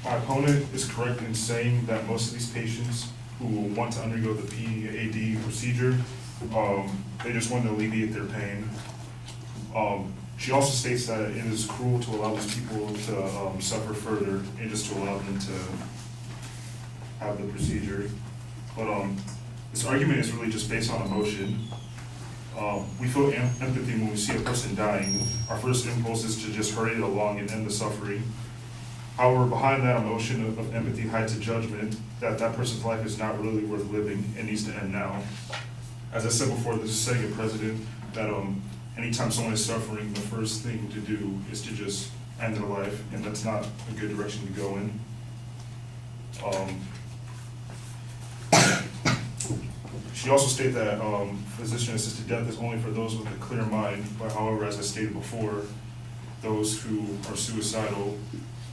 My opponent is correct in saying that most of these patients who want to undergo the PAD procedure, they just want to alleviate their pain. She also states that it is cruel to allow these people to suffer further and just to allow them to have the procedure. But this argument is really just based on emotion. We feel empathy when we see a person dying. Our first impulse is to just hurry it along and end the suffering. However, behind that emotion of empathy hides a judgment that that person's life is not really worth living and needs to end now. As I said before, this is setting a precedent that anytime someone is suffering, the first thing to do is to just end their life, and that's not a good direction to go in. She also stated that physician-assisted death is only for those with a clear mind, but however, as I stated before, those who are suicidal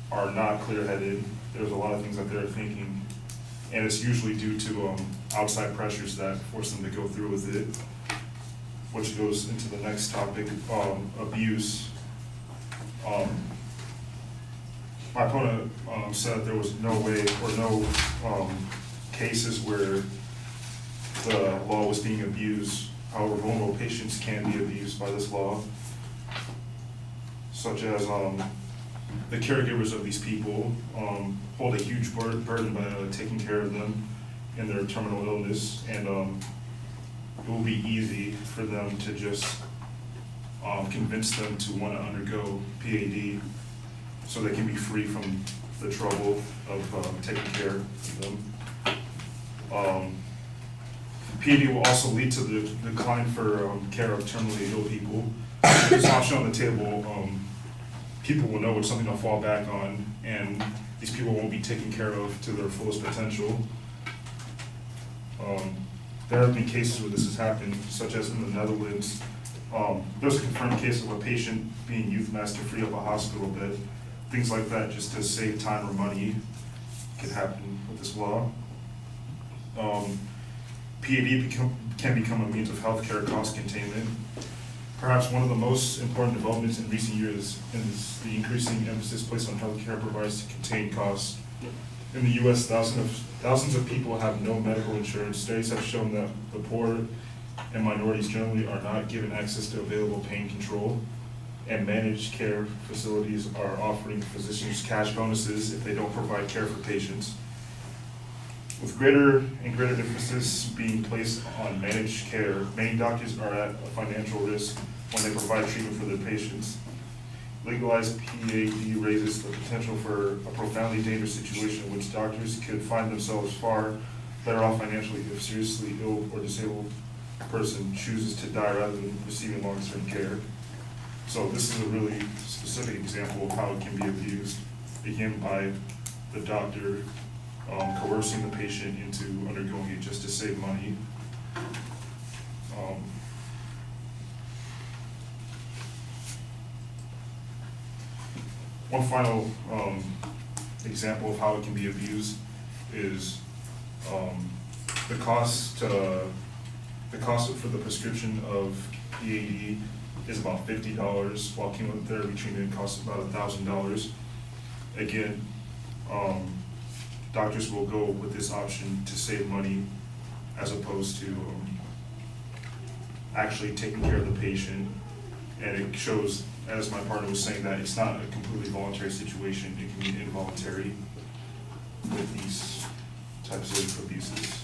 are not clear-headed. There's a lot of things that they're thinking, and it's usually due to outside pressures that force them to go through with it, which goes into the next topic, abuse. My opponent said there was no way or no cases where the law was being abused. However, vulnerable patients can be abused by this law, such as the caregivers of these people hold a huge burden by taking care of them in their terminal illness, and it will be easy for them to just convince them to want to undergo PAD so they can be free from the trouble of taking care of them. PAD will also lead to the decline for care of terminally ill people. With this option on the table, people will know it's something to fall back on, and these people won't be taken care of to their fullest potential. There have been cases where this has happened, such as in the Netherlands. There's a confirmed case of a patient being euthanized to free up a hospital bed. Things like that, just to save time or money, can happen with this law. PAD can become a means of healthcare cost containment. Perhaps one of the most important developments in recent years is the increasing emphasis placed on healthcare providers to contain costs. In the U.S., thousands of people have no medical insurance. Studies have shown that the poor and minorities generally are not given access to available pain control, and managed care facilities are offering physicians cash bonuses if they don't provide care for patients. With greater and greater emphasis being placed on managed care, many doctors are at a financial risk when they provide treatment for their patients. Legalized PAD raises the potential for a profoundly dangerous situation in which doctors could find themselves far better off financially if a seriously ill or disabled person chooses to die rather than receiving long-term care. So this is a really specific example of how it can be abused, again by the doctor coercing the patient into undergoing it just to save money. One final example of how it can be abused is the cost for the prescription of PAD is about $50, while chemotherapy treatment costs about $1,000. Again, doctors will go with this option to save money as opposed to actually taking care of the patient. And it shows, as my partner was saying, that it's not a completely voluntary situation. It can be involuntary with these types of abuses.